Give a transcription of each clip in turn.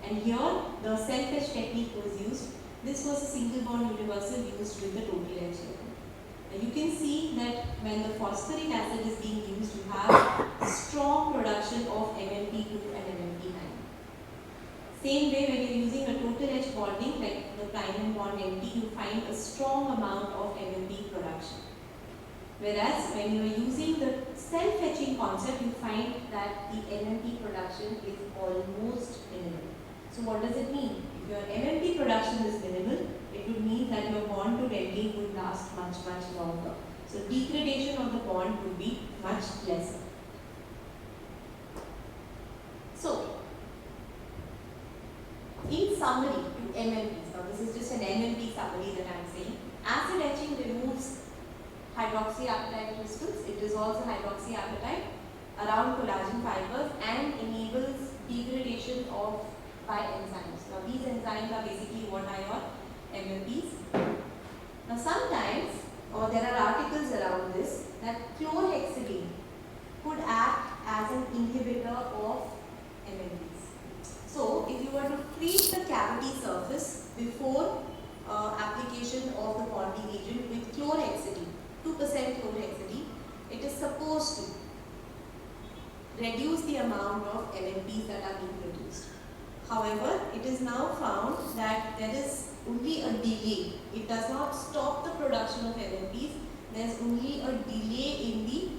And here the self-etch technique was used. This was a single bond universal used with the total etch level. Now you can see that when the phosphoric acid is being used, you have strong production of MMP2 and MMP9. Same way, when you're using a total etch bonding like the prime bond empty, you find a strong amount of MMP production. Whereas when you are using the self-etching concept, you find that the MMP production is almost minimal. So what does it mean? If your MMP production is minimal, it would mean that your bond to dentate would last much longer. So degradation of the bond would be much lesser. So, in summary to MMPs, now this is just an MMP summary that I am saying. Acid etching removes hydroxyapatite crystals, it dissolves the hydroxyapatite around collagen fibers and enables degradation of by enzymes. Now these enzymes are basically what are your MMPs. Now sometimes, or there are articles around this, that chlorhexidine could act as an inhibitor of MMPs. So if you were to treat the cavity surface before application of the bonding agent with chlorhexidine, 2% chlorhexidine, it is supposed to reduce the amount of MMPs that are being produced. However, it is now found that there is only a delay. It does not stop the production of MMPs. There is only a delay in the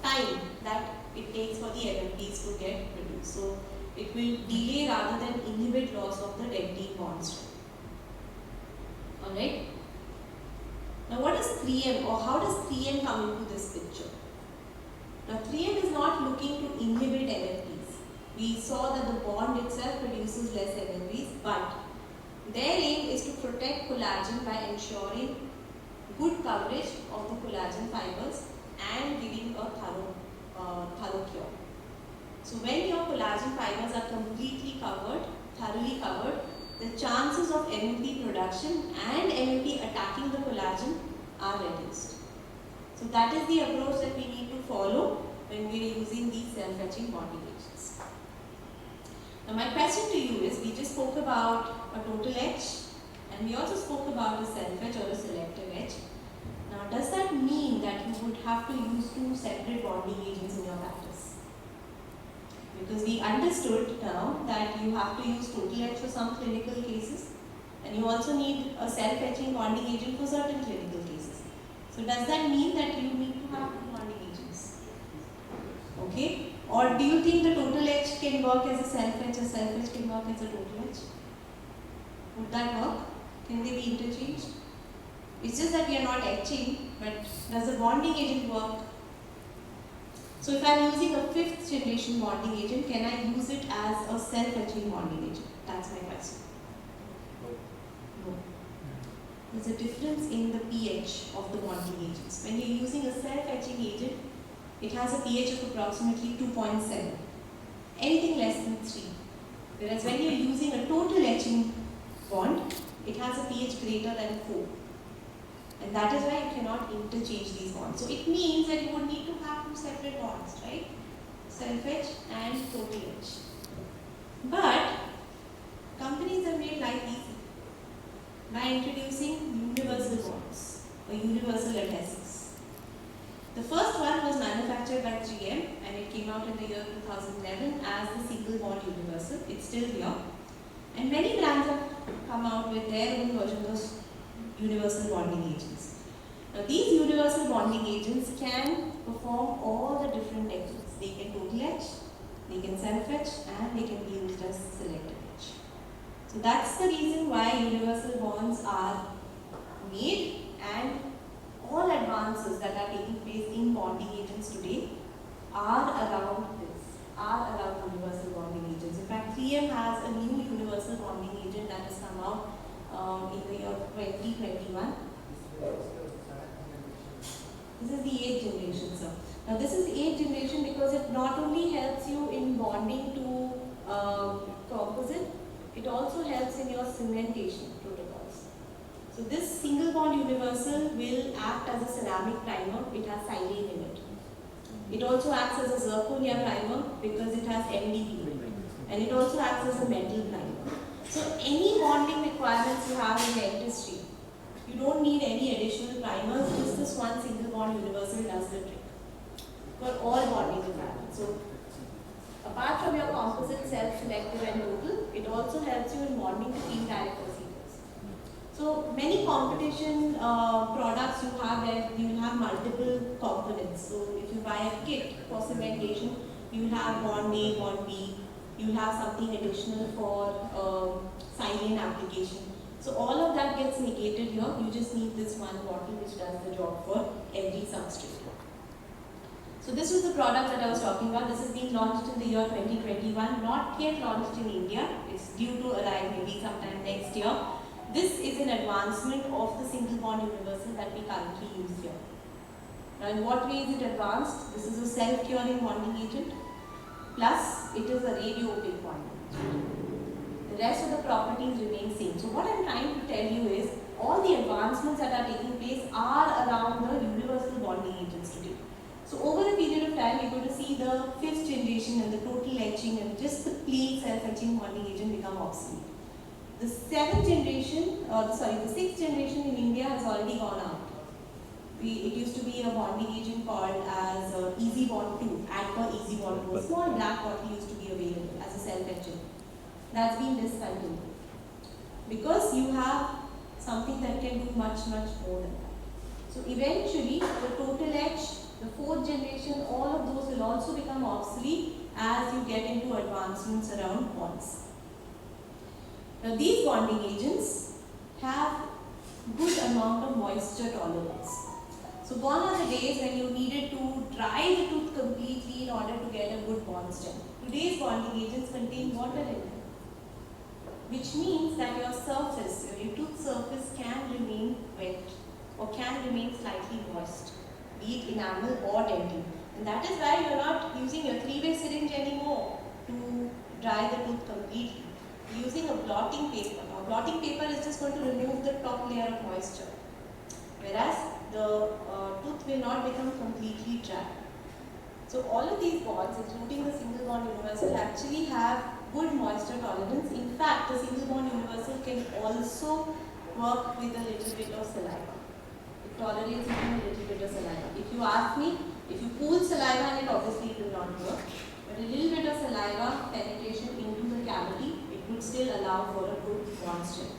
time that it takes for the MMPs to get produced. So it will delay rather than inhibit loss of the dentate bond strength. Alright. Now what is 3M, or how does 3M come into this picture? Now 3M is not looking to inhibit MMPs. We saw that the bond itself produces less MMPs, but their aim is to protect collagen by ensuring good coverage of the collagen fibers and giving a thorough cure. So when your collagen fibers are completely covered, thoroughly covered, the chances of MMP production and MMP attacking the collagen are reduced. So that is the approach that we need to follow when we are using these self-etching bonding agents. Now my question to you is, we just spoke about a total etch and we also spoke about a self-etch or a selective etch. Now does that mean that you would have to use two separate bonding agents in your practice? Because we understood now that you have to use total etch for some clinical cases and you also need a self-etching bonding agent for certain clinical cases. So does that mean that you need to have two bonding agents? Okay? Or do you think the total etch can work as a self-etch, a self-etch can work as a total etch? Would that work? Can they be interchanged? It's just that we are not etching, but does the bonding agent work? So if I am using a 5th generation bonding agent, can I use it as a self-etching bonding agent? That's my question. No. There's a difference in the pH of the bonding agents. When you're using a self-etching agent, it has a pH of approximately 2.7. Anything less than 3. Whereas when you're using a total etching bond, it has a pH greater than 4. And that is why you cannot interchange these bonds. So it means that you would need to have two separate bonds, right? Self-etch and total etch. But companies have made life easy by introducing universal bonds or universal adhesives. The first one was manufactured by 3M and it came out in the year 2011 as the single bond universal. It's still here. And many brands have come out with their own versions of universal bonding agents. Now these universal bonding agents can perform all the different techniques. They can total etch, they can self-etch, and they can be used as selective etch. So that's the reason why universal bonds are made, and all advances that are taking place in bonding agents today are around this, are around universal bonding agents. In fact, 3M has a new universal bonding agent that has come out in the year 2021. This is the 8th generation, sir. Now this is the 8th generation because it not only helps you in bonding to composite, it also helps in your cementation protocols. So this single bond universal will act as a ceramic primer. It has silane in it. It also acts as a zirconia primer because it has MDP. And and it also acts as a metal primer. So any bonding requirements you have in dentistry, you don't need any additional primers, just this one single bond universal does the trick for all bonding requirements. So apart from your composite, self-selective and total, it also helps you in bonding between direct procedures. So many competition products you have where you will have multiple components. So if you buy a kit for cementation, you will have bond A, bond B, you will have something additional for silane application. So all of that gets negated here. You just need this one bottle which does the job for every substrate. So this was the product that I was talking about. This is being launched in the year 2021, not yet launched in India. It's due to arrive maybe sometime next year. This is an advancement of the single bond universal that we currently use here. Now in what way is it advanced? This is a self-curing bonding agent, plus it is a radio-opaque bonding agent. The rest of the properties remain same. So what I'm trying to tell you is all the advancements that are taking place are around the universal bonding agents today. So over a period of time, you're going to see the 5th generation and the total etching and just the plain self-etching bonding agent become obsolete. The 7th generation, the 6th generation in India has already gone out. It used to be a bonding agent called as Easy Bond 2, Aqua Easy Bond 2. A small black bottle used to be available as a self-etching. That's been discontinued. Because you have something that can do much, much more than that. So eventually, the total etch, the 4th generation, all of those will also become obsolete as you get into advancements around bonds. Now these bonding agents have good amount of moisture tolerance. So gone are the days when you needed to dry the tooth completely in order to get a good bond strength. Today's bonding agents contain water in them, which means that your surface, your tooth surface can remain wet or can remain slightly moist, be it enamel or dentin. And that is why you are not using your 3-way syringe anymore to dry the tooth completely. You are using a blotting paper. Now blotting paper is just going to remove the top layer of moisture, whereas the tooth will not become completely dry. So all of these bonds, including the single bond universal, actually have good moisture tolerance. In fact, the single bond universal can also work with a little bit of saliva. It tolerates even a little bit of saliva. If you ask me, if you pool saliva in it, obviously it will not work. But a little bit of saliva penetration into the cavity, it would still allow for a good bond strength.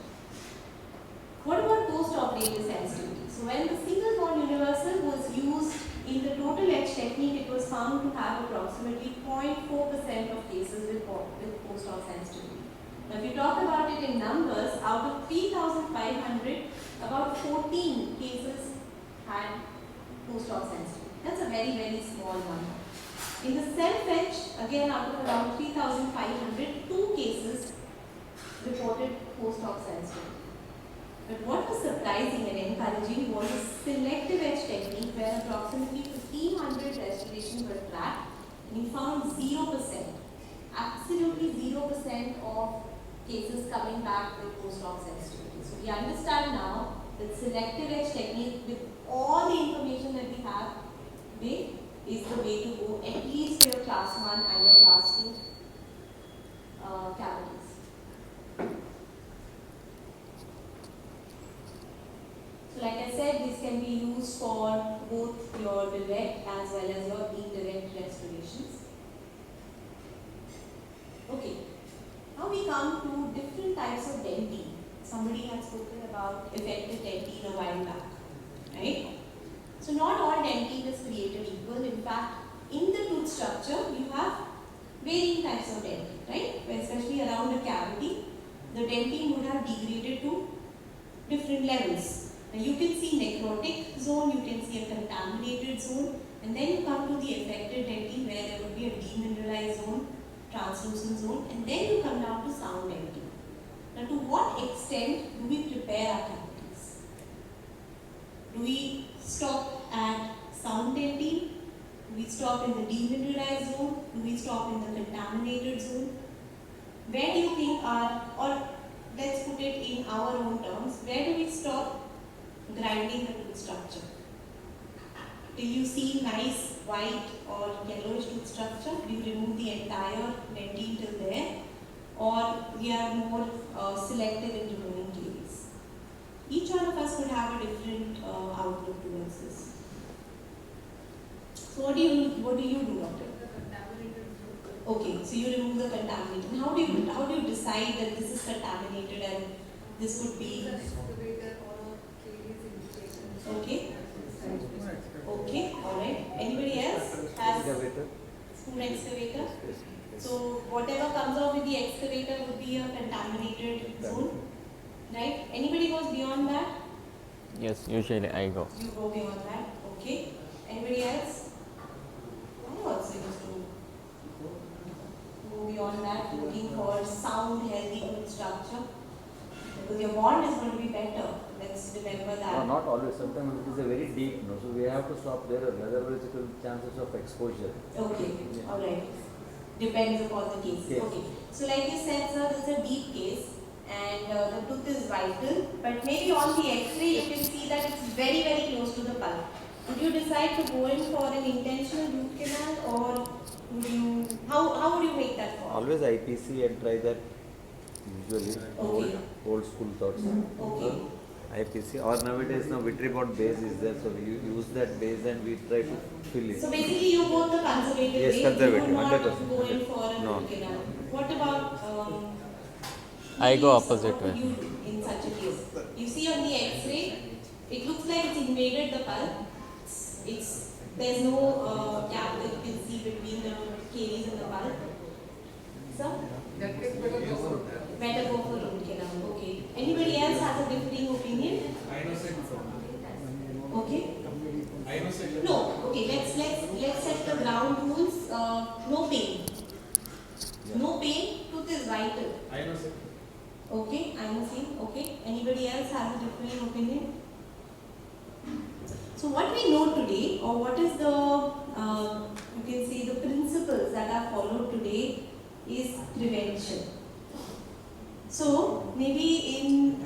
What about post-operative sensitivity? So when the single bond universal was used in the total etch technique, it was found to have approximately 0.4% of cases with post-op sensitivity. Now if you talk about it in numbers, out of 3,500, about 14 cases had post-op sensitivity. That's a very, very small number. In the self-etch, again out of around 3,500, 2 cases reported post-op sensitivity. But what was surprising and encouraging was a selective etch technique where approximately 1,500 restorations were tracked and we found 0%, absolutely 0% of cases coming back with post-op sensitivity. So we understand now that selective etch technique with all the information that we have today is the way to go, at least for your class 1 and your class 2 cavities. So like I said, this can be used for both your direct as well as your indirect restorations. Okay, now we come to different types of dentine. Somebody had spoken about effective dentine a while back, right? So not all dentine is created equal. In fact, in the tooth structure, you have varying types of dentine, right? Especially around the cavity, the dentine would have degraded to different levels. Now you can see necrotic zone, you can see a contaminated zone, and then you come to the affected dentine where there would be a demineralized zone, translucent zone, and then you come down to sound dentine. Now to what extent do we prepare our cavities? Do we stop at sound dentine? Do we stop in the demineralized zone? Do we stop in the contaminated zone? Where do you think or let's put it in our own terms, where do we stop grinding the tooth structure? Till you see nice white or yellowish tooth structure, do you remove the entire dentine till there? we are more selective in removing caries. Each one of us could have a different outlook towards this. So what do you do, doctor? Okay, so you remove the contaminant. How do you decide that this is contaminated and this could be? Okay. Okay, alright. Anybody else has spoon excavator? So whatever comes out with the excavator would be a contaminated zone. Right? Anybody goes beyond that? Yes, usually I go. You go beyond that. Okay. Anybody else? I also used to go beyond that, looking for sound, healthy tooth structure. Because your bond is going to be better. Let's remember that. No, not always. Sometimes it is a very deep, no. So we have to stop there. Otherwise, it will chances of exposure. Okay. Yeah. All right. Depends upon the case. Yes. Okay. So like you said, sir, this is a deep case and the tooth is vital. But maybe on the X-ray you can see that it's very, very close to the pulp. Would you decide to go in for an intentional root canal, or would you? How would you make that call? Always IPC and try that. Usually, Okay. old school thoughts. Okay. IPC or nowadays now Vitribond base is there, so we use that base and we try to fill it. So basically you go the conservative Yes, way. conservative, You would not 100%. go in for a No. root canal. What about I go what opposite would way. you do in such a case? You see on the X-ray, it looks like it's invaded the pulp. There's no gap that you can see between the caries and the pulp. So better go for root canal. Okay. Anybody else has a differing opinion? Okay. No. Okay. Let's set the ground rules. No pain. No pain. Tooth is vital. Okay. I'm saying. Okay. Anybody else has a differing opinion? So what we know today, or what is the you can say the principles that are followed today, is prevention. So maybe in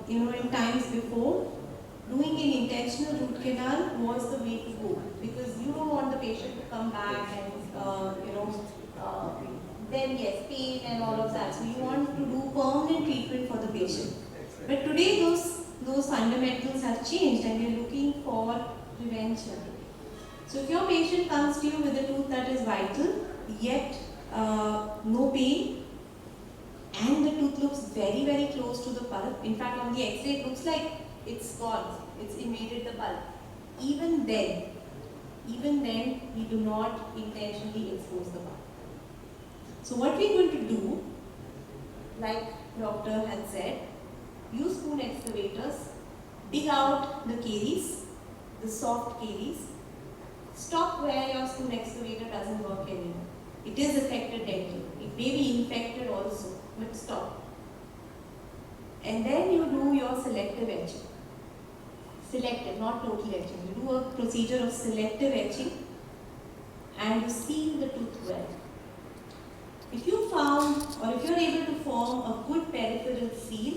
in times before, doing an intentional root canal was the way to go, because you don't want the patient to come back and then yes, pain and all of that. So you want to do permanent treatment for the patient. But today those fundamentals have changed and we're looking for prevention. So if your patient comes to you with a tooth that is vital, yet no pain, and the tooth looks very, very close to the pulp. In fact, on the X-ray it looks like it's gone, it's invaded the pulp. Even then, we do not intentionally expose the pulp. So what we're going to do, like doctor had said, use spoon excavators, dig out the caries, the soft caries, stop where your spoon excavator doesn't work anymore. It is affected dentally. It may be infected also, but stop. And then you do your selective etching. Selective, not total etching. You do a procedure of selective etching and you seal the tooth well. If you found, or if you're able to form a good peripheral seal,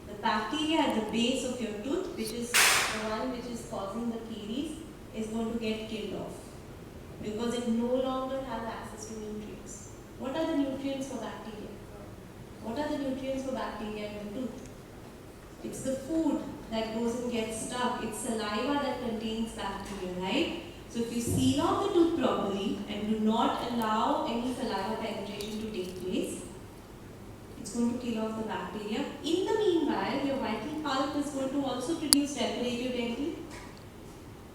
the bacteria at the base of your tooth, which is the one which is causing the caries, is going to get killed off, because it no longer has access to nutrients. What are the nutrients for bacteria? What are the nutrients for bacteria in the tooth? It's the food that goes and gets stuck. It's saliva that contains bacteria, right? So if you seal off the tooth properly and do not allow any saliva penetration to take place, it's going to kill off the bacteria. In the meanwhile, your vital pulp is going to also produce reparative dentin,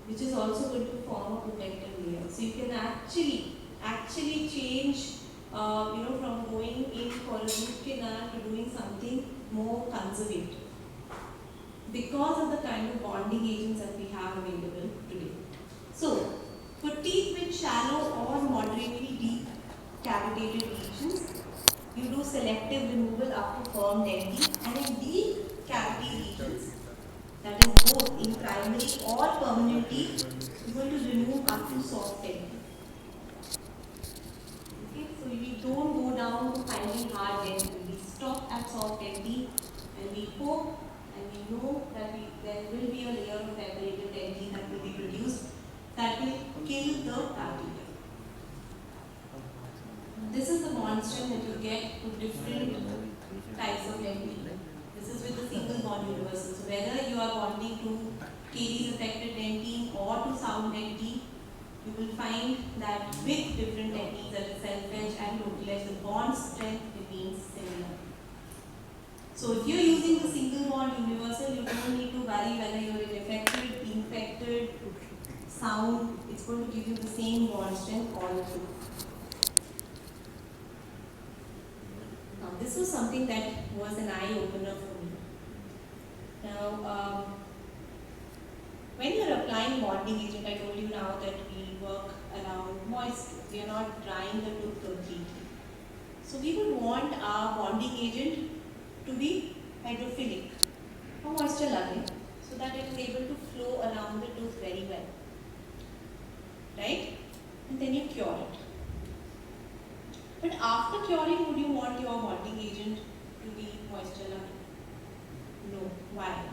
which is also going to form a protective layer. So you can actually change, from going in for a root canal to doing something more conservative, because of the kind of bonding agents that we have available today. So, for teeth with shallow or moderately deep cavitated regions, you do selective removal up to firm dentin, and in deep cavity regions, that is both in primary or permanent teeth, you are going to remove up to soft dentin. Okay, so we don't go down to finding hard dentin. We stop at soft dentin and we hope and we know that there will be a layer of reparative dentin that will be produced that will kill the bacteria. This is the monster that you get to different universal. So whether you are wanting to caries affected dentine or to sound dentine, you will find that with different techniques such as self-edge and local edge, the bond strength remains similar. So if you're using the single bond universal, you don't need to worry whether you're in affected, infected, sound. It's going to give you the same bond strength all through. Now this was something that was an eye-opener for me. Now, when you're applying bonding agent, I told you now that we work around moisture. We are not drying the tooth completely. So we would want our bonding agent to be hydrophilic or moisture loving so that it is able to flow around the tooth very well. Right? And then you cure it. But after curing, would you want your bonding agent to be moisture loving? No. Why?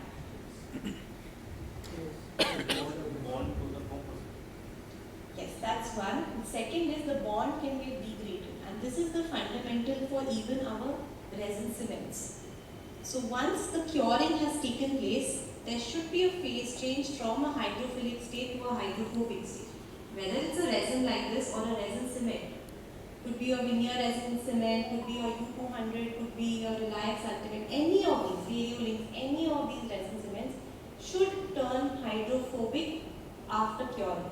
Yes, that's one. The second is the bond can get degraded, and this is the fundamental for even our resin cements. So once the curing has taken place, there should be a phase change from a hydrophilic state to a hydrophobic state. Whether it's a resin like this or a resin cement, could be a veneer resin cement, could be a U200, could be a Reliance Ultimate, any of these, Radiolinks, any of these resin cements should turn hydrophobic after curing.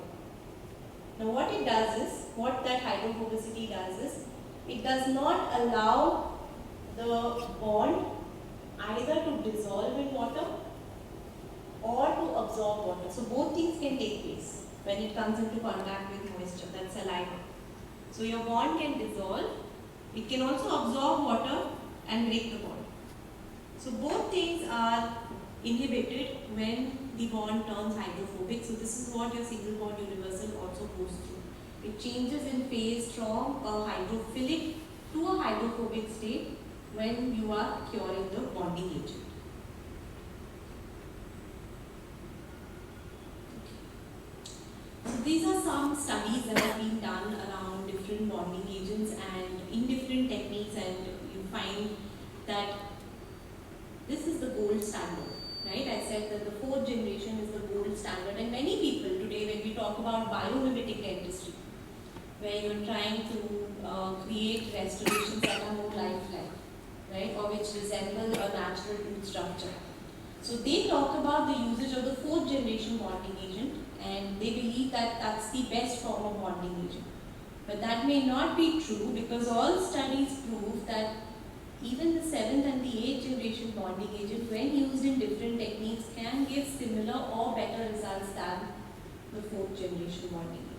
Now what it does is, what that hydrophobicity does is, it does not allow the bond either to dissolve in water or to absorb water. So both things can take place when it comes into contact with moisture, that's saliva. So your bond can dissolve, it can also absorb water and break the bond. So both things are inhibited when the bond turns hydrophobic. So this is what your single bond universal also goes through. It changes in phase from a hydrophilic to a hydrophobic state when you are curing the bonding agent. So these are some studies that have been done around different bonding agents and in different techniques, and you find that this is the gold standard. Right? I said that the fourth generation is the gold standard, and many people today, when we talk about biomimetic dentistry, where you're trying to create restorations that are more lifelike, right, or which resemble a natural tooth structure. So they talk about the usage of the fourth generation bonding agent, and they believe that that's the best form of bonding agent. But that may not be true, because all studies prove that even the 7th and the 8th generation bonding agent, when used in different techniques, can give similar or better results than the 4th generation bonding agent.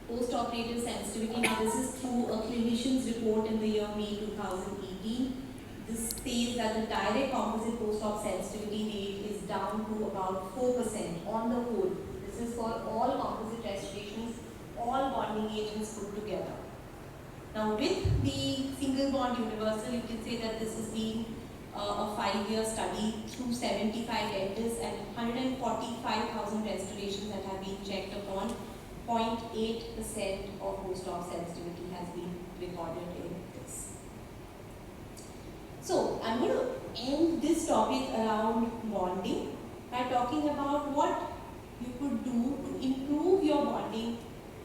Post-operative sensitivity. Now this is through a clinician's report in the year May 2018. This says that the direct composite post-op sensitivity rate is down to about 4% on the whole. This is for all composite restorations, all bonding agents put together. Now with the single bond universal, you can say that this has been a 5-year study through 75 dentists and 145,000 restorations that have been checked upon. 0.8% of post-op sensitivity has been recorded in this. So I'm going to end this topic around bonding by talking about what you could do to improve your bonding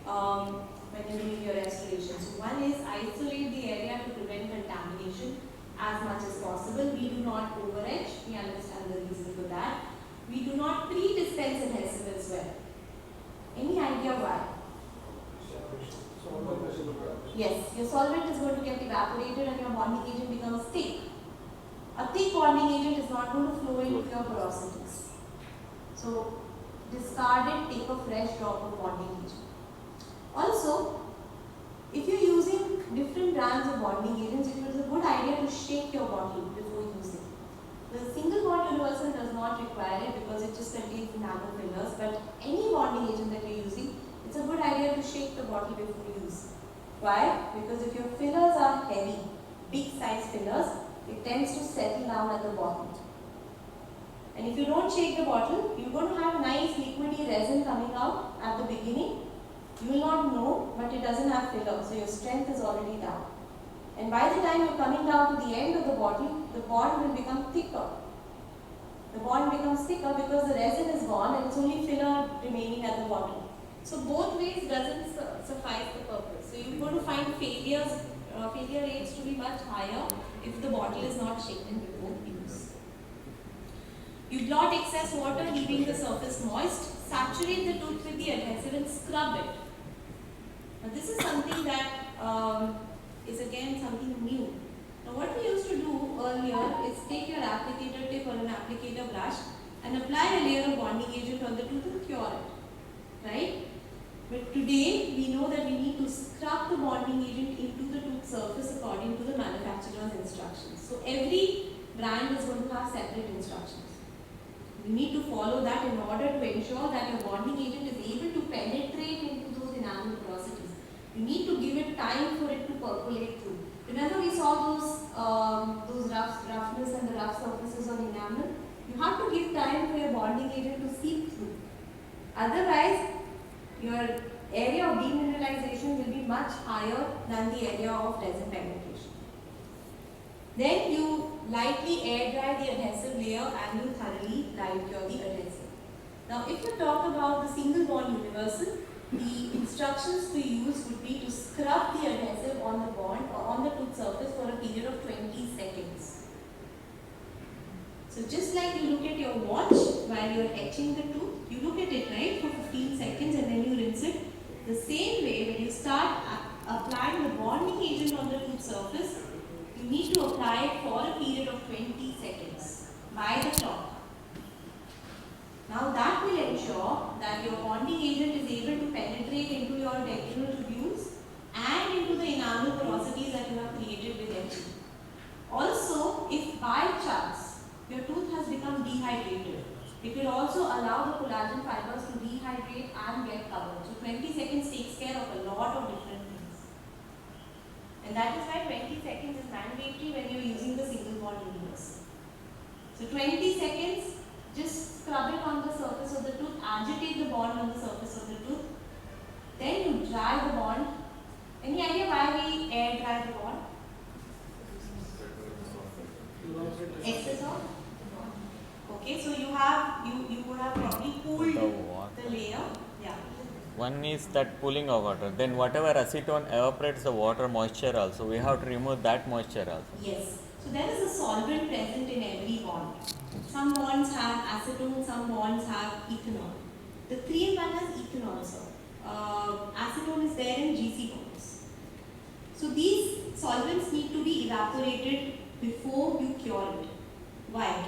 when you're doing your restoration. So one is isolate the area to prevent contamination as much as possible. We do not over-etch, we understand the reason for that. We do not pre-dispense adhesive as well. Any idea why? Yes, your solvent is going to get evaporated and your bonding agent becomes thick. A thick bonding agent is not going to flow into your porosities. So discard it, take a fresh drop of bonding agent. Also, if you're using different brands of bonding agents, it is a good idea to shake your bottle before using. The single bond universal does not require it because it just contains nanofillers, but any bonding agent that you're using, it's a good idea to shake the bottle before use. Why? Because if your fillers are heavy, big size fillers, it tends to settle down at the bottom. And if you don't shake the bottle, you're going to have nice liquidy resin coming out at the beginning. You will not know, but it doesn't have filler, so your strength is already down. And by the time you're coming down to the end of the bottle, the bond will become thicker. The bond becomes thicker because the resin is gone and it's only filler remaining at the bottom. So both ways doesn't suffice the purpose. So you're going to find failure rates to be much higher if the bottle is not shaken before use. You blot excess water, leaving the surface moist. Saturate the tooth with the adhesive and scrub it. Now this is something that is again something new. Now what we used to do earlier is take your applicator tip or an applicator brush and apply a layer of bonding agent on the tooth and cure it. Right? But today we know that we need to scrub the bonding agent into the tooth surface according to the manufacturer's instructions. So every brand is going to have separate instructions. You need to follow that in order to ensure that your bonding agent is able to penetrate into those enamel porosities. You need to give it time for it to percolate through. Remember we saw those roughness and the rough surfaces on enamel? You have to give time for your bonding agent to seep through. Otherwise, your area of demineralization will be much higher than the area of resin penetration. Then you lightly air dry the adhesive layer and you thoroughly light cure the adhesive. Now if you talk about the single bond universal, the instructions to use would be to scrub the adhesive on the bond or on the tooth surface for a period of 20 seconds. So just like you look at your watch while you are etching the tooth, you look at it right for 15 seconds and then you rinse it. The same way when you start applying the bonding agent on the tooth surface, you need to apply it for a period of 20 seconds by the clock. Now that will ensure that your bonding agent is able to penetrate into your dentinal tubules and into the enamel porosities that you have created with etching. Also, if by chance your tooth has become dehydrated, it will also allow the collagen fibers to dehydrate and get covered. So 20 seconds takes care of a lot of different things. And that is why 20 seconds is mandatory when you are using the single bond universe. So 20 seconds, just scrub it on the surface of the tooth, agitate the bond on the surface of the tooth. Then you dry the bond. Any idea why we air dry the bond? Excess of? Okay, so you would have probably cooled the layer. Yeah. One is that pooling of water. Then whatever acetone evaporates the water moisture also. We have to remove that moisture also. Yes. So there is a solvent present in every bond. Some bonds have acetone, some bonds have ethanol. The 3-in-1 has ethanol also. Acetone is there in GC bonds. So these solvents need to be evaporated before you cure it. Why?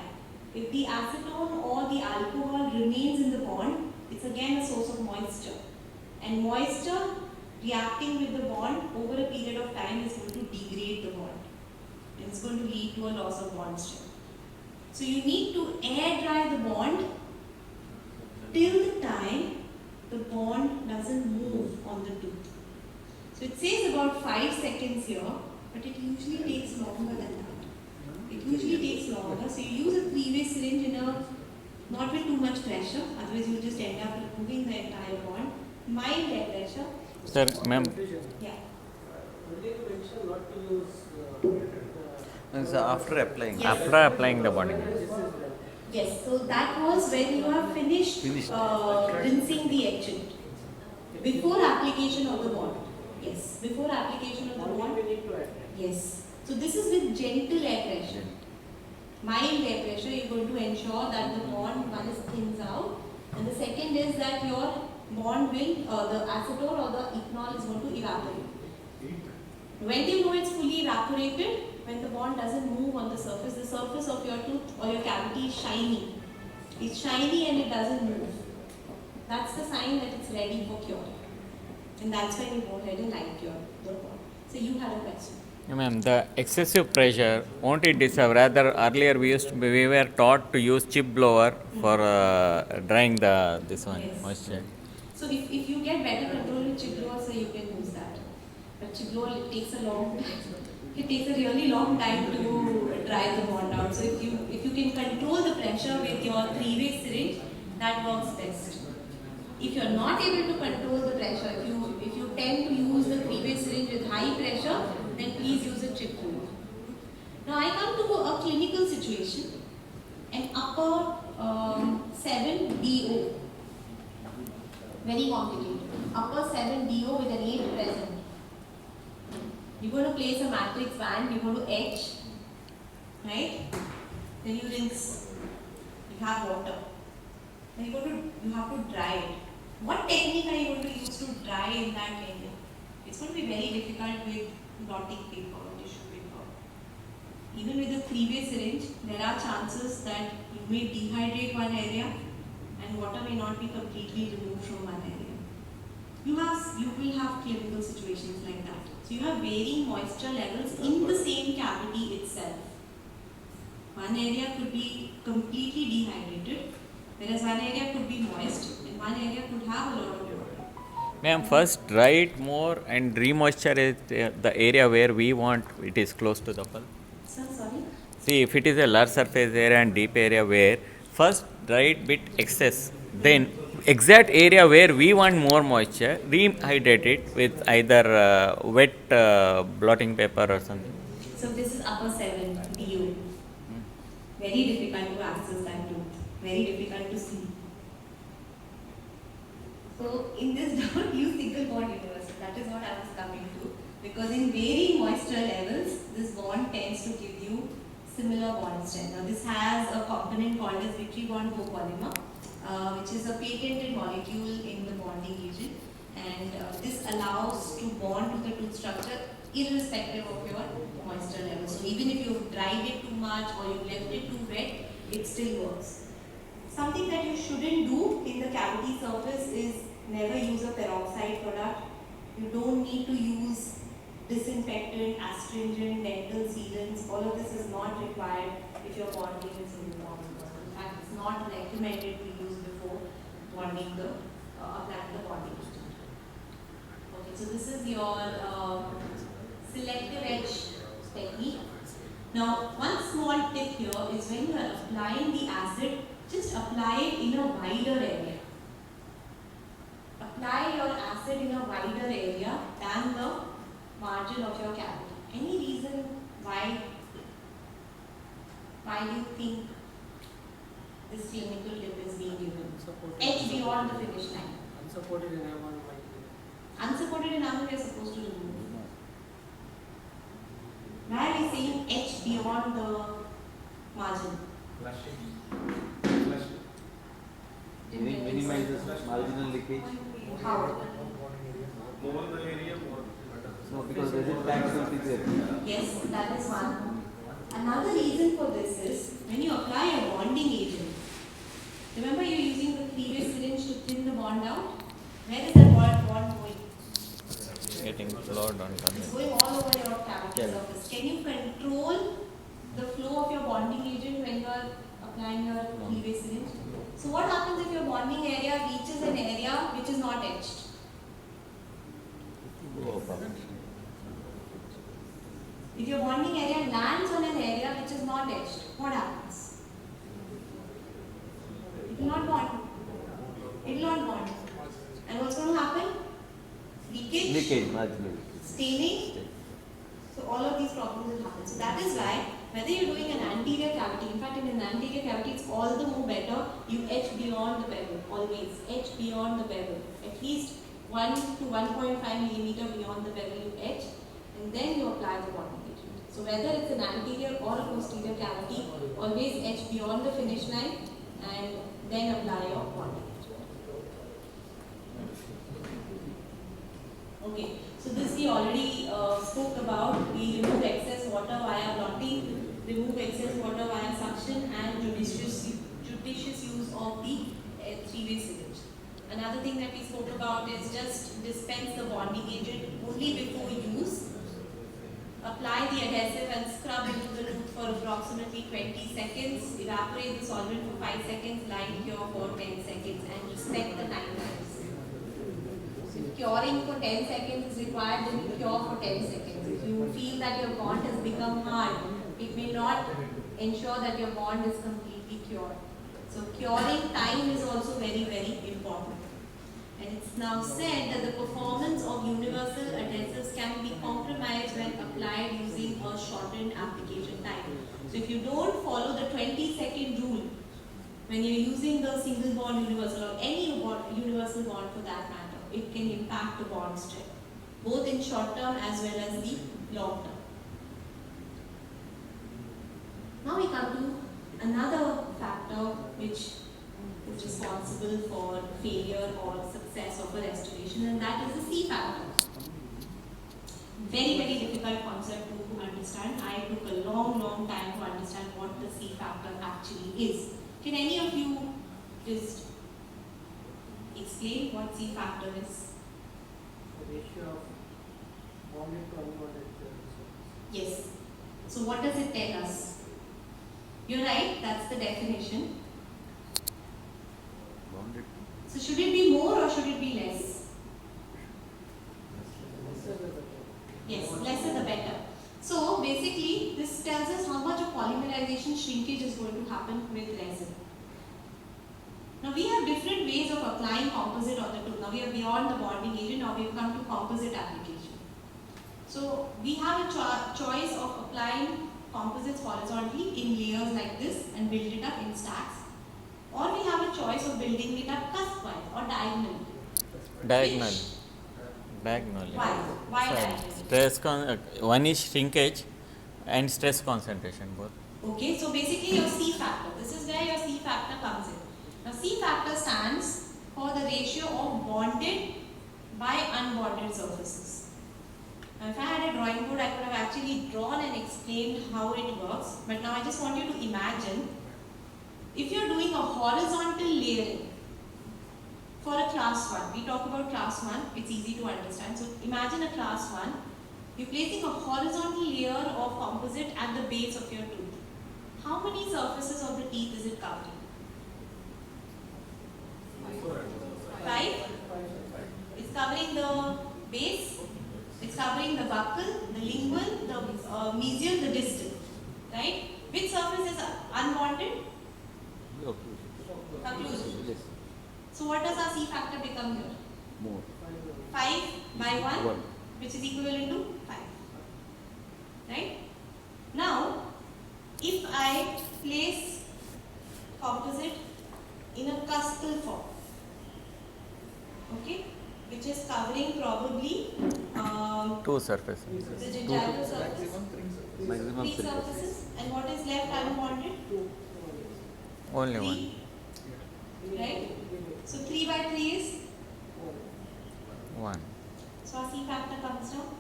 If the acetone or the alcohol remains in the bond, it's again a source of moisture. And moisture reacting with the bond over a period of time is going to degrade the bond. And it's going to lead to a loss of bond strength. So you need to air dry the bond till the time the bond doesn't move on the tooth. So it says about 5 seconds here, but it usually takes longer than that. It usually takes longer. So you use a 3-way syringe not with too much pressure, otherwise you just end up removing the entire bond. Mild air pressure. Sir, ma'am. Yeah. Only you mentioned not to use. So after applying. Yes. After applying the bonding. Yes, so that was when you have finished. Rinsing the etchant. Before application of the bond. Yes, before application of the bond. We need to add. Yes. So this is with gentle air pressure. Mild air pressure, you're going to ensure that the bond one is thins out. And the second is that your bond will, the acetone or the ethanol is going to evaporate. When do you know it's fully evaporated? When the bond doesn't move on the surface of your tooth or your cavity is shiny. It's shiny and it doesn't move. That's the sign that it's ready for curing. And that's when you go ahead and light cure the bond. So you had a question. Ma'am, the excessive pressure, won't it disturb? Rather, earlier we were taught to use chip blower for drying this one Yes. moisture. So if you get better control with chip blower, so you can use that. But chip blower, it takes a really long time to dry the bond out. So if you can control the pressure with your 3-way syringe, that works best. If you're not able to control the pressure, if you tend to use the 3-way syringe with high pressure, then then please use a chip tool. Now I come to a clinical situation, an upper 7DO, very complicated, upper 7DO with an 8 present. You're going to place a matrix band, you're going to etch, right? Then you rinse, you have water. Then you have to dry it. What technique are you going to use to dry in that area? It's going to be very difficult with blotting paper or tissue paper. Even with a 3-way syringe, there are chances that you may dehydrate one area and water may not be completely removed from one area. You will have clinical situations like that. So you have varying moisture levels in the same cavity itself. One area could be completely dehydrated, whereas one area could be moist and one area could have a lot of water. Ma'am, first dry it more and re-moisturize the area where we want it is close to the pulp. Sir, sorry? See, if it is a large surface area and deep area where first dry it bit excess, then exact area where we want more moisture, rehydrate it with either wet blotting paper or something. So this is upper 7 DO. Very difficult to access that tooth. Very difficult to see. So in this don't use single bond universal. That is what I was coming to. Because in varying moisture levels, this bond tends to give you similar bond strength. Now this has a component called as Vitri bond copolymer, which is a patented molecule in the bonding agent, and this allows to bond to the tooth structure irrespective of your moisture level. So even if you've dried it too much or you left it too wet, it still works. Something that you shouldn't do in the cavity surface is never use a peroxide product. You don't need to use disinfectant, astringent, dental sealants. All of this is not required if you're bonding with single bond. In fact, it's not recommended to use before bonding applying the bonding agent. Okay, so this is your selective etch technique. Now, one small tip here is when you are applying the acid, just apply it in a wider area. Apply your acid in a wider area than the margin of your cavity. Any reason why do you think this clinical tip is being given? Etch beyond the finish line. Unsupported enamel might be. Unsupported enamel we are supposed to remove. Why are we saying etch beyond the margin? Minimizes marginal leakage. How? No, because resin tax will be there. Yes, that is one. Another reason for this is when you apply a bonding agent. Remember you're using the 3-way syringe to thin the bond out? Where is that bond going? Getting flowed on It's coming. going all over your cavity surface. Can you control the flow of your bonding agent when you are applying your 3-way syringe? So what happens if your bonding area reaches an area which is not etched? If your bonding area lands on an area which is not etched, what happens? It will not bond. It will not bond. And what's going to happen? Leakage? Leakage, marginal. Staining. So all of these problems will happen. So that is why whether you're doing an anterior cavity, in fact in an anterior cavity it's all the more better you etch beyond the bevel, always etch beyond the bevel. At least 1 to 1.5 millimeter beyond the bevel you etch and then you apply the bonding agent. So whether it's an anterior or a posterior cavity, always etch beyond the finish line and then apply your bonding agent. Okay, so this we already spoke about. We remove excess water via blotting, remove excess water via suction and judicious use of the 3-way syringe. Another thing that we spoke about is just dispense the bonding agent only before use. Apply the adhesive and scrub into the tooth for approximately 20 seconds. Evaporate the solvent for 5 seconds, line cure for 10 seconds and respect the time lapse. If curing for 10 seconds is required, then you cure for 10 seconds. If you feel that your bond has become hard, it may not ensure that your bond is completely cured. So curing time is also very, very important. And it's now said that the performance of universal adhesives can be compromised when applied when you're using the single bond universal or any universal bond for that matter, it can impact the bond strength, both in short term as well as the long term. Now we come to another factor which is responsible for failure or success of a restoration, and that is the C factor. Very, very difficult concept to understand. I took a long time to understand what the C factor actually is. Can any of you just explain what C factor is? The ratio of bonded to unbonded surfaces. Yes. So what does it tell us? You're right, that's the definition. Bonded. So should it be more or should it be less? Lesser the better. Yes, lesser the better. So basically, this tells us how much of polymerization shrinkage is going to happen with resin. Now we have different ways of applying composite on the tooth. Now we are beyond the bonding agent, now we have come to composite application. So we have a choice of applying composites horizontally in layers like this and build it up in stacks. Or we have a choice of building it up cusp-wise or diagonally. Diagonal. Which? Diagonally. Why? Why Sorry. diagonally? One is shrinkage and stress concentration both. Okay, so basically your C factor. This is where your C factor comes in. Now C factor stands for the ratio of bonded by unbonded surfaces. Now if I had a drawing board, I could have actually drawn and explained how it works. But now I just want you to imagine, if you're doing a horizontal layering for a class 1, we talk about class 1, it's easy to understand. So imagine a class 1, you're placing a horizontal layer of composite at the base of your tooth. How many surfaces of the teeth is it covering? 5? It's covering the base, it's covering the buccal, the lingual, the mesial, the distal. Right? Which surface is unbonded? Occlusion. Yes. So what does our C factor become here? More. 5 by 1, One. which is equivalent to 5. Right? Now, if I place composite in a cuspal form, okay, which is covering probably Two surfaces. the gingival surface, Maximum 3 3. surfaces, and what is left unbonded? Only 3, one. right? So 3 by 3 is, One. so our C factor comes down,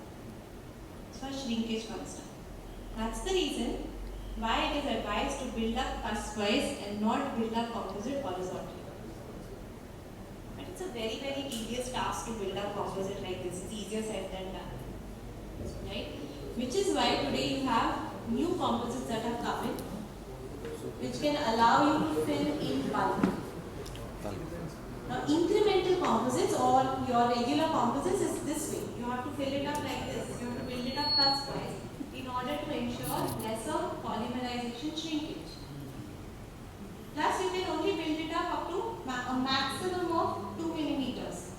so our shrinkage comes down. That's the reason why it is advised to build up cusp-wise and not build up composite horizontally. But it's a very, very tedious task to build up composite like this. It's easier said than done. Right? Which is why today you have new composites that have come in, which can allow you to fill in bulk. Now, incremental composites or your regular composites is this way. You have to fill it up like this. You have to build it up cusp-wise in order to ensure lesser polymerization shrinkage. Plus, you can only build it up to a maximum of 2 millimeters.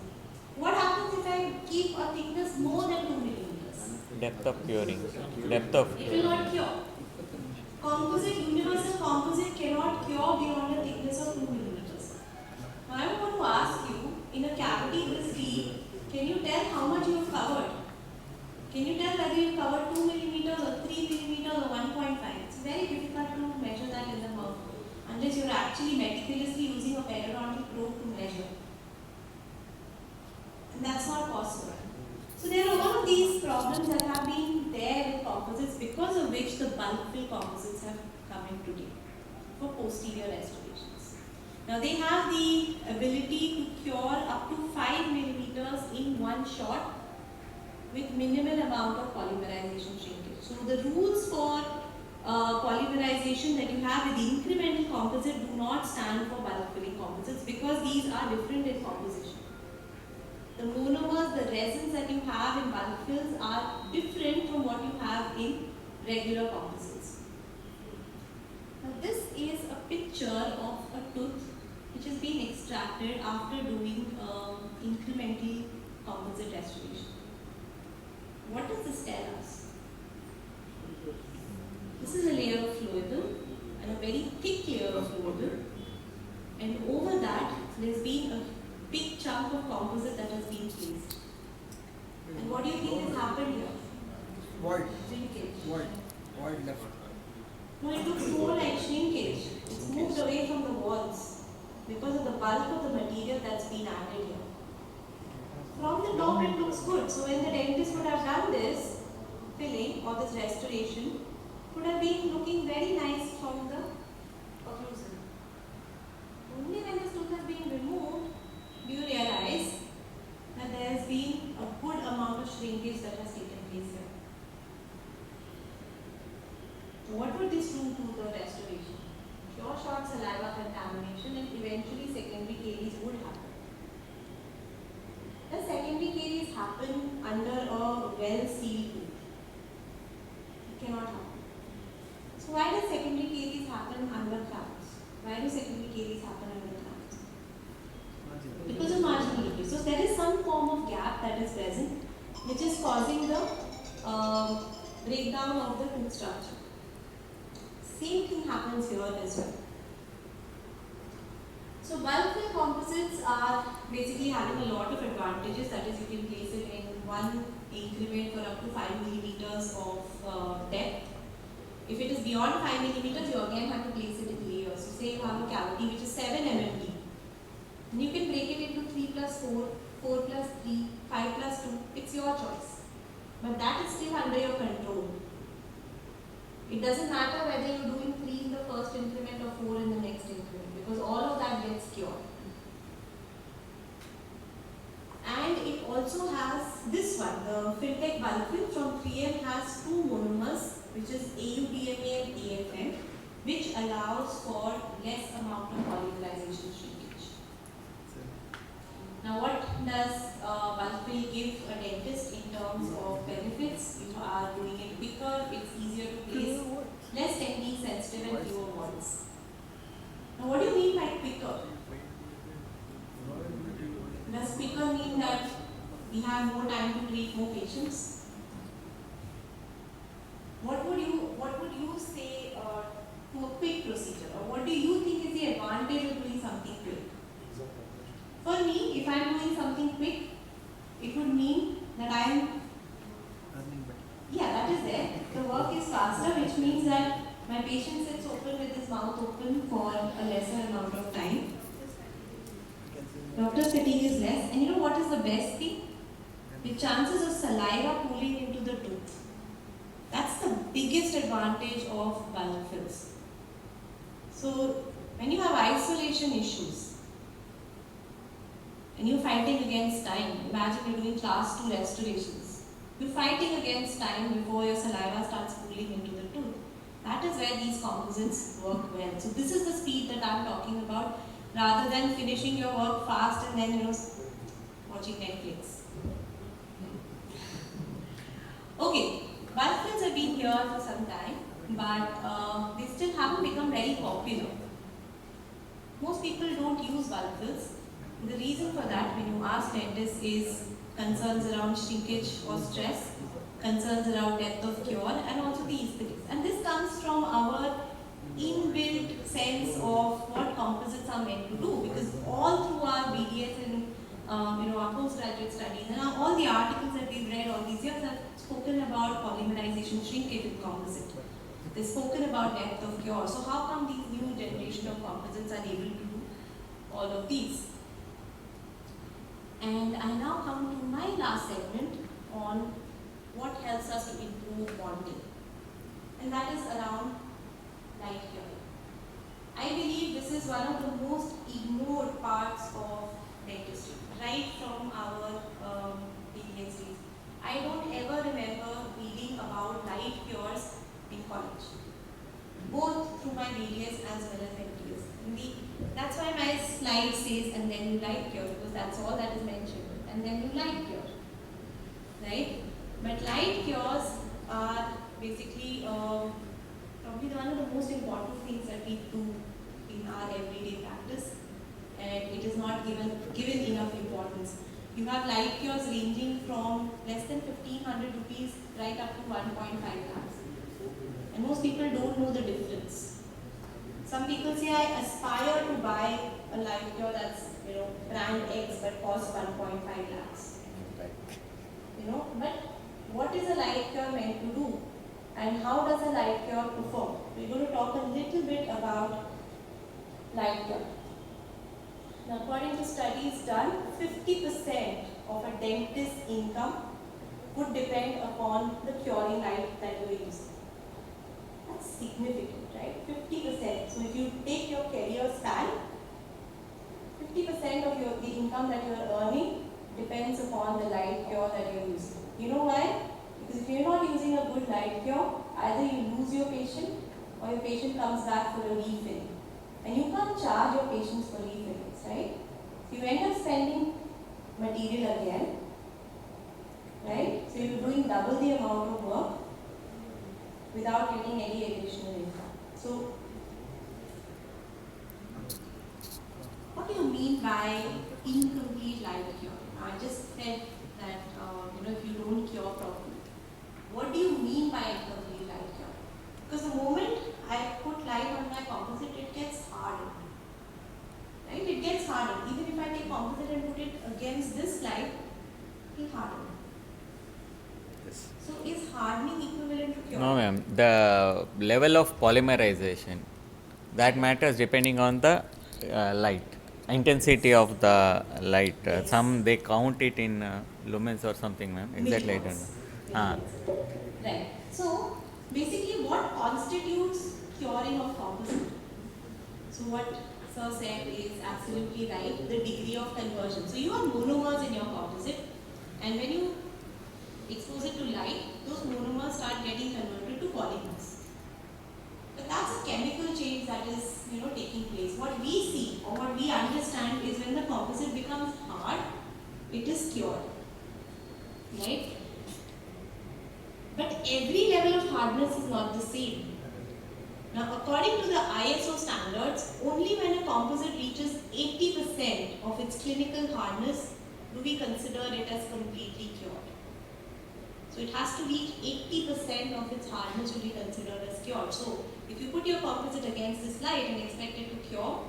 What happens if I keep a thickness more than 2 millimeters? Depth of curing. Depth of It will not cure. Composite, universal composite cannot cure beyond a thickness of 2 millimeters. Now I want to ask you, in a cavity this deep, can you tell how much you have covered? Can you tell whether you covered 2 millimeters or 3 millimeters or 1.5? It's very difficult to measure that in the mouth, unless you're actually meticulously using a periodontal probe to measure. And that's not possible. So there are all of these problems that have been there with composites, because of which the bulk fill composites have come in today for posterior restorations. Now they have the ability to cure up to 5 millimeters in one shot with minimal amount of polymerization shrinkage. So the rules for polymerization that you have with the incremental composite do not stand for bulk filling composites, because these are different in composition. The monomers, the resins that you have in bulk fills are different from what you have in regular composites. Now this is a picture of a tooth which has been extracted after doing incremental composite restoration. What does this tell us? This is a layer of fluidum, and a very thick layer of fluidum. Void. Shrinkage. Void left. No, it looks more like shrinkage. It's moved away from the walls because of the bulk of the material that's been added here. From the top it looks good. So when the dentist would have done this filling or this restoration, it would have been looking very nice from the occlusion. Only when this tooth has been removed do you realize that there has been a good amount of shrinkage that has taken place here. So what would this do to the restoration? Pure short saliva contamination and eventually secondary caries would happen. Does secondary caries happen under a well-sealed tooth? It cannot happen. So why does secondary caries happen under crowns? Why do secondary caries happen under crowns? Because of marginal leakage. So there is some form of gap that is present which is causing the breakdown of the tooth structure. Same thing happens here as well. So bulk fill composites are basically having a lot of advantages. That is, you can place it in one increment for up to 5 millimeters of depth. If it is beyond 5 millimeters, you again have to place it in layers. So say you have a cavity which is 7 mm deep. Then you can break it into 3 plus 4, 4 plus 3, 5 plus 2. It's your choice. But that is still under your control. It doesn't matter whether you're doing 3 in the first increment or 4 in the next increment, because all of that gets cured. And it also has this one, the Filtech bulk fill from 3M has 2 monomers, which is AUDMA and AFM, which allows for less amount of polymerization shrinkage. Now what does bulk fill give a dentist in terms of benefits? You are doing it quicker, it's easier to place, less technique sensitive and fewer walls. Now what do you mean by quicker? Does quicker mean that we have more time to treat more patients? What would you say to a quick procedure, or what do you think is the advantage of doing something quick? For me, if I am doing something quick, it would mean that I am, that is there. The work is faster, which means that my patient sits open with his mouth open for a lesser amount of time. Doctor's fatigue is less. And you know what is the best thing? The chances of saliva pooling into the tooth. That's the biggest advantage of bulk fills. So when you have isolation issues and you're fighting against time, imagine you're doing class 2 restorations. You're fighting against time before your saliva starts pooling into the tooth. That is where these composites work well. So this is the speed that I'm talking about, rather than finishing your work fast and then watching Netflix. Okay, bulk fills have been here for some time, but they still haven't become very popular. Most people don't use bulk fills. The reason for that, when you ask dentists, is concerns around shrinkage or stress, concerns around depth of cure, and also the aesthetics. And this comes from our inbuilt sense of what composites are meant to do, because all through our BDS and our postgraduate studies and all the articles that we've read all these years have spoken about polymerization shrinkage in composite. They've spoken about depth of cure. So how come these new generation of composites are able to do all of these? And I now come to my last segment on what helps us to improve bonding, and that is around light curing. I believe this is one of the most ignored parts of dentistry, right from our PhDs. I don't ever remember reading about light cures in college, both through my BDS as well as MDS. That's why my slide says, and then you light cure, because that's all that is mentioned, and then you light cure, right? But light cures are basically probably one of the most important things that we do in our everyday practice, and it is not given enough importance. You have light cures ranging from less than 1,500 rupees right up to 1.5 lakhs. And most people don't know the difference. Some people say, I aspire to buy a light cure that's brand X but costs 1.5 lakhs. But what is a light cure meant to do and how does a light cure perform. We're going to talk a little bit about light cure. Now, according to studies done, 50% of a dentist's income would depend upon the curing light that you are using. That's significant, right? 50%. So if you take your career span, 50% of the income that you are earning depends upon the light cure that you are using. You know why? Because if you are not using a good light cure, either you lose your patient or your patient comes back for a refill. And you can't charge your patients for refills, right? So you end up spending material again, right? So you're doing double the amount of work without getting any additional income. So what do you mean by incomplete light cure? I just said that if you don't cure properly, what do you mean by incomplete light cure? Because the moment I put light on my composite, it gets hardened. Right? It gets hardened. Even if I take composite and put it against this light, it will harden. Yes. So is hardening equivalent to cure? No, ma'am. The level of polymerization that matters depending on the light intensity of the light. Yes. Some they count it in lumens or something, ma'am. Exactly, I don't Millivolts. know. Millivolts. Right. So basically, what constitutes curing of composite? So what Sir said is absolutely right. The degree of conversion. So you have monomers in your composite, and when you expose it to light, those monomers start getting converted to polymers. But that's a chemical change that is taking place. What we see or what we understand is when the composite becomes hard, it is cured. Right? But every level of hardness is not the same. Now, according to the ISO standards, only when a composite reaches 80% of its clinical hardness do we consider it as completely cured. So it has to reach 80% of its hardness to be considered as cured. So if you put your composite against this light and expect it to cure,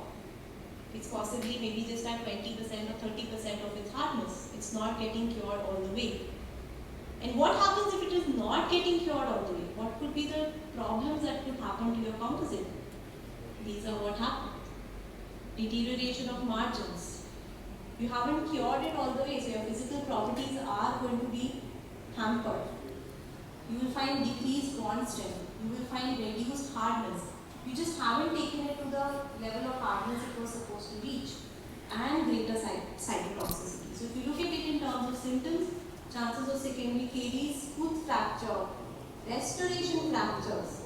it's possibly maybe just at 20% or 30% of its hardness. It's not getting cured all the way. And what happens if it is not getting cured all the way? What could be the problems that could happen to your composite? These are what happen. Deterioration of margins. You haven't cured it all the way, so your physical properties are going to be hampered. You will find decreased bond strength. You will find reduced hardness. You just haven't taken it to the level of hardness it was supposed to reach. And greater cytotoxicity. So if you look at it in terms of symptoms, chances of secondary caries, tooth fracture, restoration fractures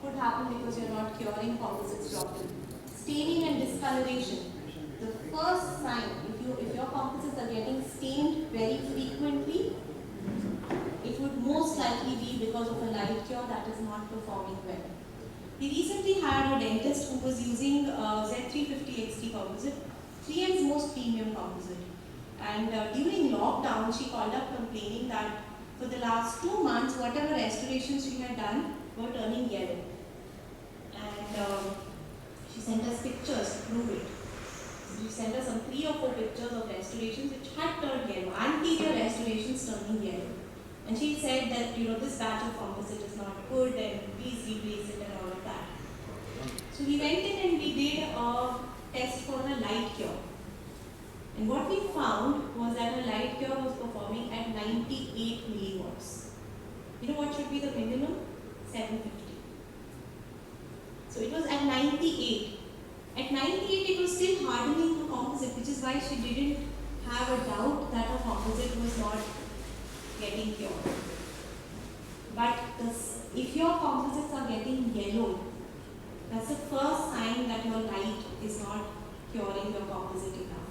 could happen because you're not curing composites properly. Staining and discoloration. The first sign, if your composites are getting stained very frequently, it would most likely be because of a light cure that is not performing well. We recently had a dentist who was using Z350XT composite, 3M's most premium composite. And during lockdown, she called up complaining that for the last 2 months, whatever restorations she had done were turning yellow. And she sent us pictures to prove it. She sent us some 3 or 4 pictures of restorations which had turned yellow, anterior restorations turning yellow. And she said that this batch of composite is not good and please replace it and all of that. So we went in and we did a test for a light cure. And what we found was that a light cure was performing at 98 milliwatts. You know what should be the minimum? 750. So it was at 98. At 98 it was still hardening the composite, which is why she didn't have a doubt that her composite was not getting cured. But if your composites are getting yellow, that's the first sign that your light is not curing your composite enough.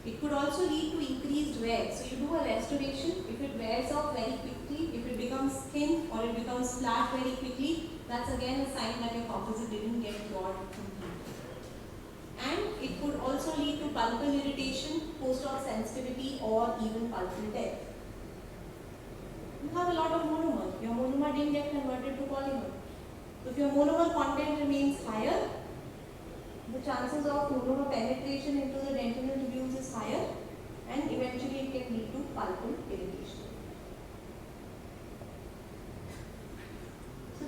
It could also lead to increased wear. So you do a restoration, if it wears off very quickly, if it becomes thin or it becomes flat very quickly, that's again a sign that your composite didn't get cured completely. And it could also lead to pulpal irritation, post-op sensitivity or even pulpal death. You have a lot of monomer. Your monomer didn't get converted to polymer. So if your monomer content remains higher, the chances of monomer penetration into the dentinal tubules is higher and eventually it can lead to pulpal irritation.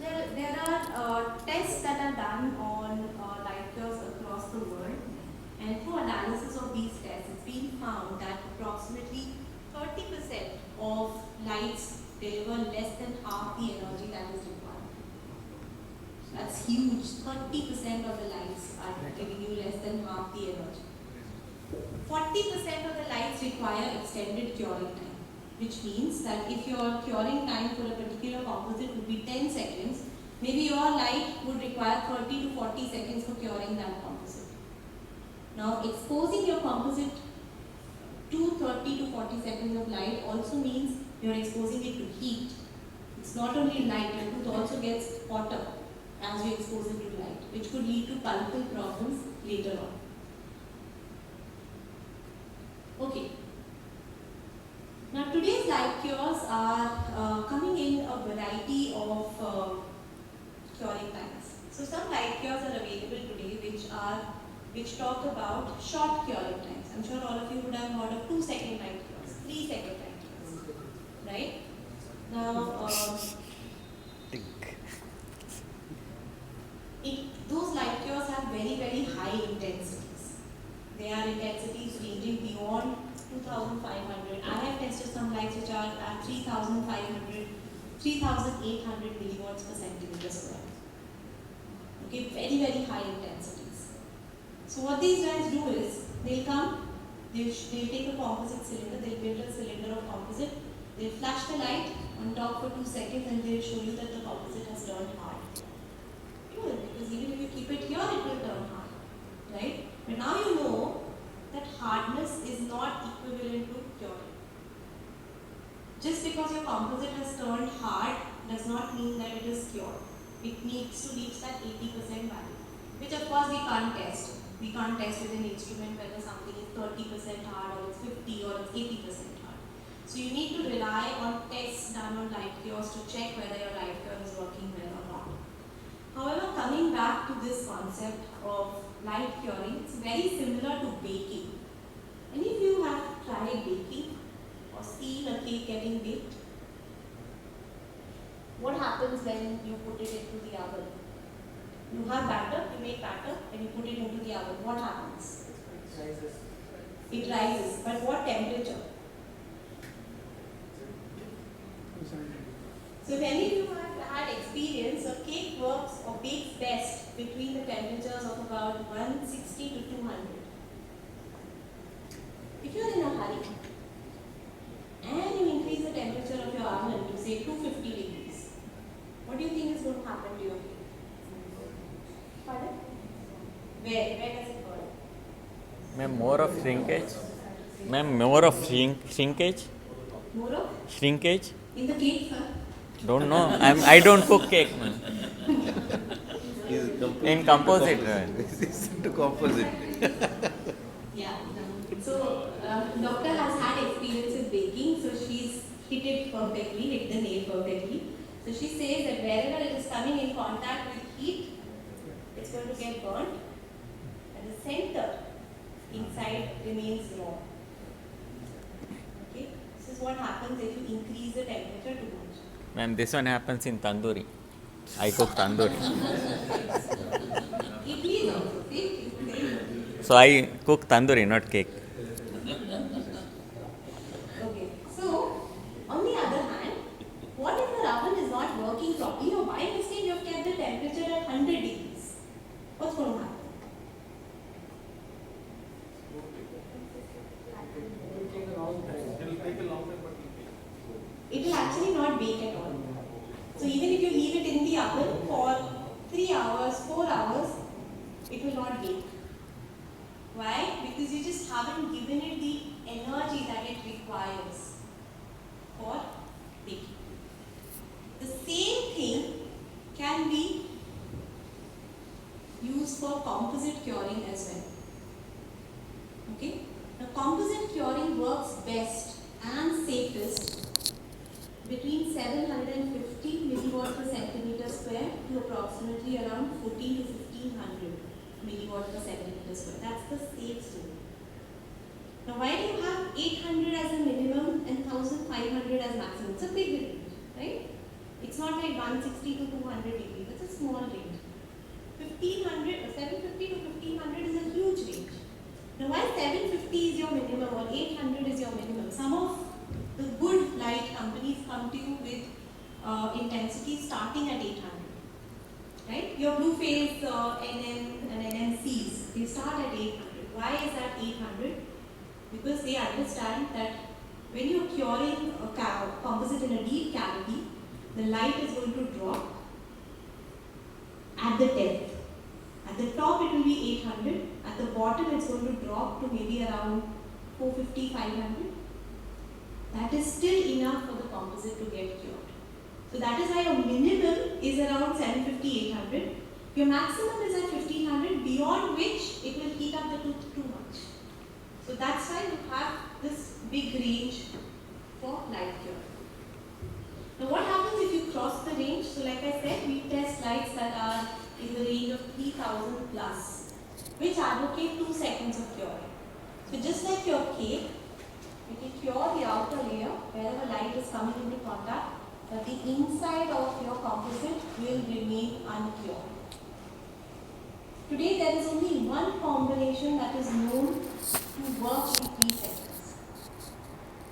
there are tests that are done on light cures across the world, and through analysis of these tests, it's been found that approximately 30% of lights deliver less than half the energy that is required. That's huge. 30% of the lights are giving you less than half the energy. 40% of the lights require extended curing time, which means that if your curing time for a particular composite would be 10 seconds, maybe your light would require 30 to 40 seconds for curing that composite. Now, exposing your composite to 30 to 40 seconds of light also means you're exposing it to heat. It's not only light, your tooth also gets hotter as you expose it to light, which could lead to pulpal problems later on. Okay. Now today's light cures are coming in a variety of curing times. So some light cures are available today which talk about short curing times. I'm sure all of you would have heard of 2-second light cures, 3-second light cures, right? Now those light cures have very, very high intensities. They are intensities ranging beyond 2500. I have tested some lights which are at 3500, 3800 milliwatts per centimeter square. Okay, very, very high intensities. So what these guys do is, they'll come, they'll take a composite cylinder, they'll build a cylinder of composite, they'll flash the light on top for 2 seconds and they'll show you that the composite has turned hard. Because even if you keep it here, it will turn hard, right? But now you know that hardness is not equivalent to curing. Just because your composite has turned hard does not mean that it is cured. It needs to reach that 80% value, which of course we can't test. We can't test with an instrument whether something is 30% hard or it's 50 or it's 80% hard. So you need to rely on tests done on light cures to check whether your light cure is working well or not. However, coming back to this concept of light curing, it's very similar to baking. Any of you have tried baking or seen a cake getting baked? What happens when you put it into the oven? You have batter, you make batter and you put it into the oven. What happens? It rises. It rises. But what temperature? So if any of you have had experience, a cake works or bakes best between the temperatures of about 160 to 200. If you are in a hurry and you increase the temperature of your oven to say 250 degrees, what do you think is going to happen to your cake? Pardon? Where does it burn? Ma'am, more of shrinkage. Ma'am, more of shrinkage. More of? Shrinkage. In the cake, sir? Don't know. I don't cook cake, ma'am. In composite. This is into composite. Yeah. So, doctor has had experience with baking, so she's hit it perfectly, hit the nail perfectly. So she says that wherever it is coming in contact with heat, it's going to get burnt, and the center inside remains raw. Okay? This is what happens if you increase the temperature too much. Ma'am, this one happens in tandoori. I cook tandoori. Idli is also same. So I cook tandoori, not cake. Okay. So, on the other hand, what if your oven is not working properly or by mistake you have kept the temperature at 100 degrees? What's going to happen? It will actually not bake at all. So even if you leave it in the oven for 3 hours, 4 hours, it will not bake. Why? Because you just haven't given it the energy that it requires for baking. The same thing can be used for composite curing as well. Okay? Now composite curing works best and safest between 750 milliwatt per centimeter square to approximately around 14 to 1500 milliwatt per centimeter square. That's the safe zone. Now why do you have 800 as a minimum and 1500 as maximum? It's a big difference, right? It's It's not like 160 to 200 degrees. It's a small range. 1500, 750 to 1500 is a huge range. Now why 750 is your minimum or 800 is your minimum? Some of the good light companies come to you with intensity starting at 800. Right? Your blue phase NM and NMCs, they start at 800. Why is that 800? Because they understand that when you're curing a composite in a deep cavity, the light is going to drop at the depth. At the top it will be 800, at the bottom it's going to drop to maybe around 450, 500. That is still enough for the composite to get cured. So that is why your minimum is around 750, 800. Your maximum is at 1500, beyond which it will heat up the tooth too much. So that's why you have this big range for light cure. Now what happens if you cross the range? So like I said, we test lights that are in the range of 3000 plus, which advocate 2 seconds of curing. So just like your cake, you can cure the outer layer wherever light is coming into contact, but the inside of your composite will remain uncured. Today there is only one combination that is known to work in 3 seconds.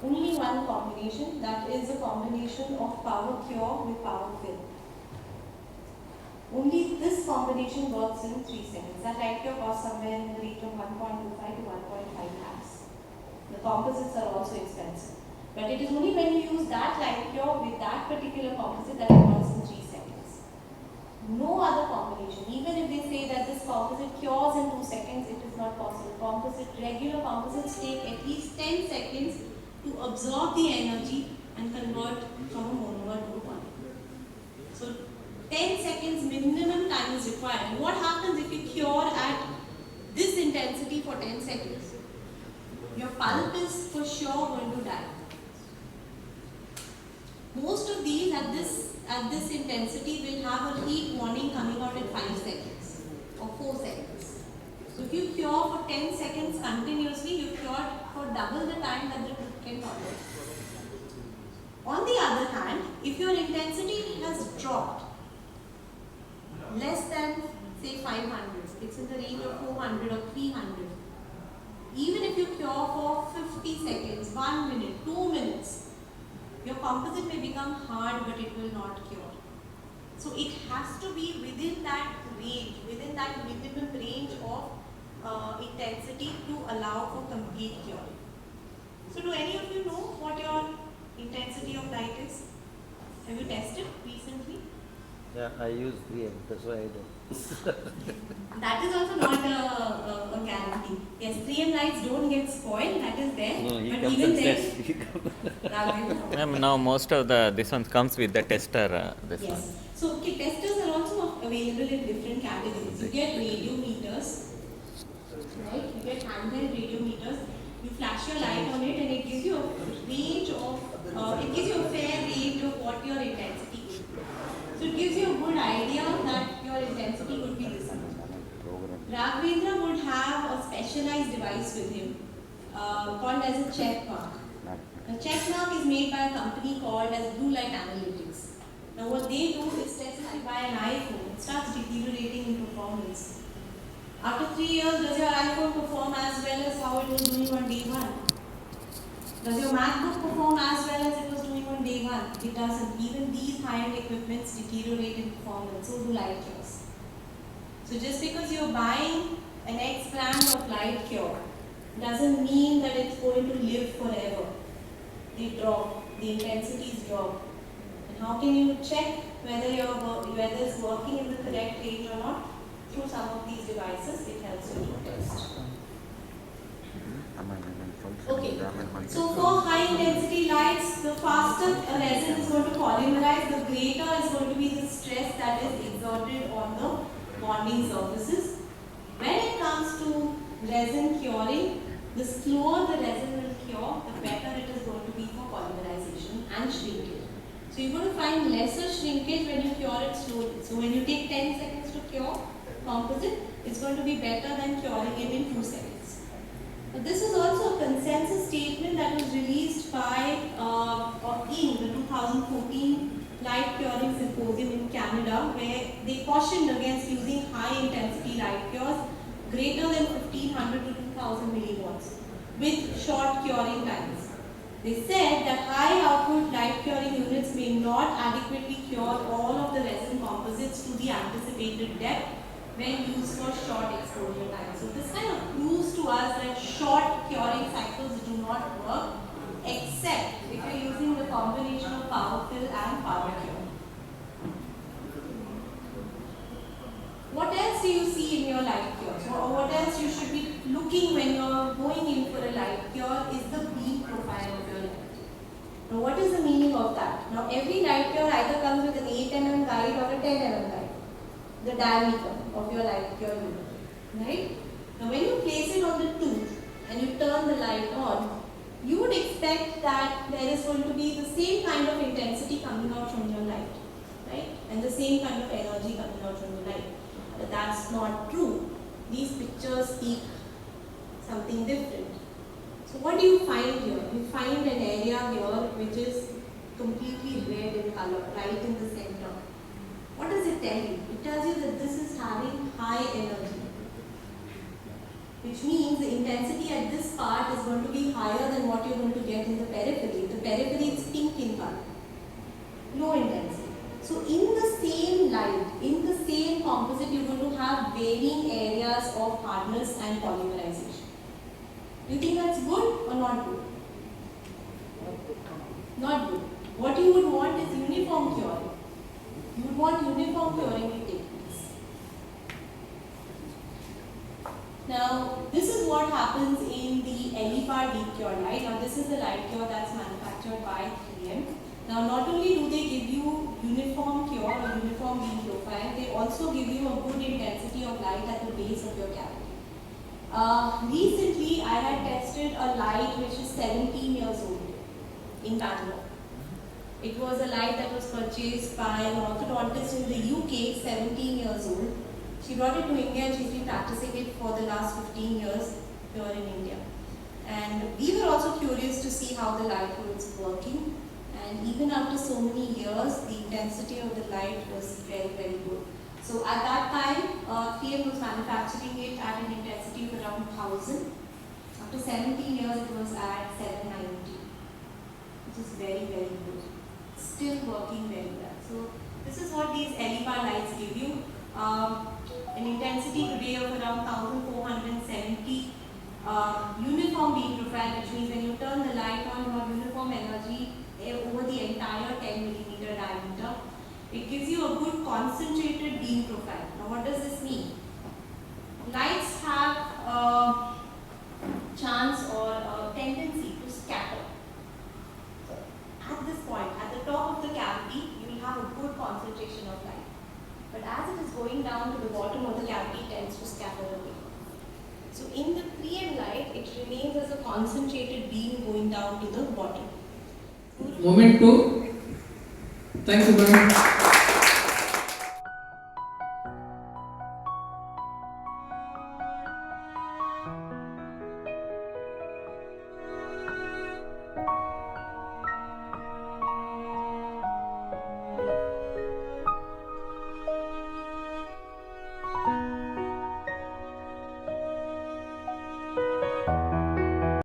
Only one combination, that is a combination of power cure with power fill. Only this combination works in 3 seconds. That light cure costs somewhere in the range of 1.25 to 1.5 lakhs. The composites are also expensive. But it is only when you use that light cure with that particular composite that it works in 3 seconds. No other combination. Even if they say that this composite cures in 2 seconds, it is not possible. Regular composites take at least 10 seconds to absorb the energy and convert from a monomer to a polymer. So 10 seconds minimum time is required. What happens if you cure at this intensity for 10 seconds? Your pulp is for sure going to die. Most of these at this intensity will have a heat warning coming out at 5 seconds or 4 seconds. So if you cure for 10 seconds continuously, you cured for double the time that the tooth can tolerate. On the other hand, if your intensity has dropped less than say 500, it's in the range of 400 or 300. Even if you cure for 50 seconds, 1 minute, 2 minutes, your composite may become hard but it will not cure. So it has to be within that range, within that minimum range of intensity to allow for complete curing. So do any of you know what your intensity of light is? Have you tested recently? Yeah, I use 3M, that's why I do. That is also not a guarantee. Yes, 3M lights don't get spoiled, that is there. No, he but comes even and then, says, he comes. Now most of this one comes with the tester. This one. yes. So okay, testers are also available in different categories. You get radio meters, right? You get handheld radio meters. You flash your light on it and it gives you a range of, it gives you a fair range of what your intensity is. So it gives you a good idea that your intensity would be this much. Raghavendra would have a specialized device with him called as a check mark. A check mark is made by a company called as Blue Light Analytics. Now what they do is test if you buy an iPhone, it starts deteriorating in performance. After 3 years, does your iPhone perform as well as how it was doing on day 1? Does your MacBook perform as well as it was doing on day 1? It doesn't. Even these high-end equipments deteriorate in performance, so do light cures. So just because you're buying an X brand of light cure doesn't mean that it's going to live forever. They drop, the intensities drop. And how can you check whether it's working in the correct range or not? Through some of these devices, it helps you to test. Okay, so for high intensity lights, the faster a resin is going to polymerize, the greater is going to be the stress that is exerted on the bonding surfaces. When it comes to resin curing, the slower the resin will cure, the better it is going to be for polymerization and shrinkage. So you're going to find lesser shrinkage when you cure it slowly. So when you take 10 seconds to cure composite, it's going to be better than curing it in 2 seconds. But this is also a consensus statement that was released by in the 2014 light curing symposium in Canada where they cautioned against using high intensity light cures greater than 1500 to 2000 milliwatts with short curing times. They said that high output light curing units may not adequately cure all of the resin composites to the anticipated depth when used for short exposure time. So this kind of proves to us that short curing cycles do not work except if you're using the combination of power fill and power cure. What else do you see in your light cures? Or what else you should be looking when you're going in for a light cure is the beam profile of your light. Now what is the meaning of that? Now every light cure either comes with an 8 mm guide or a 10 mm guide. The diameter of your light cure unit. Right? Now when you place it on the tooth and you turn the light on, you would expect that there is going to be the same kind of intensity coming out from your light. Right? And the same kind of energy coming out from the light. But that's not true. These pictures speak something different. So what do you find here? You find an area here which is completely red in color, right in the center. What does it tell you? It tells you that this is having high energy. Which means the intensity at this part is going to be higher than what you're going to get in the periphery. The periphery is pink in color. Low intensity. So in the same light, in the same composite, you're going to have varying areas of hardness and polymerization. Do you think that's good or not good? Not good. What you would want is uniform curing. You would want uniform curing to take place. Now, this is what happens in the LEPAR deep cure light. Now, this is the light cure that's manufactured by 3M. Now, not only do they give you uniform cure or uniform beam profile, they also give you a good intensity of light at the base of your cavity. Recently, I had tested a light which is 17 years old in Bangalore. It was a light that was purchased by an orthodontist in the UK, 17 years old. She brought it to India and she's been practicing it for the last 15 years here in India. And we were also curious to see how the light was working. And even after so many years, the intensity of the light was very, very good. So at that time, 3M was manufacturing it at an intensity of around 1000. After 17 years, it was at 790, which is very, very good. Still working very well. So this is what these LEPAR lights give you. An intensity today of around 1470. Uniform beam profile, which means when you turn the light on, you have uniform energy over the entire 10 millimeter diameter. It gives you a good concentrated beam profile. Now what does this mean? Lights have a chance or a tendency to scatter. So at this point, at the top of the cavity, you will have a good concentration of light. But as it is going down to the bottom of the cavity, it tends to scatter away. So in the 3M light, it remains as a concentrated beam going down to the bottom. Moment 2. Thank you, ma'am.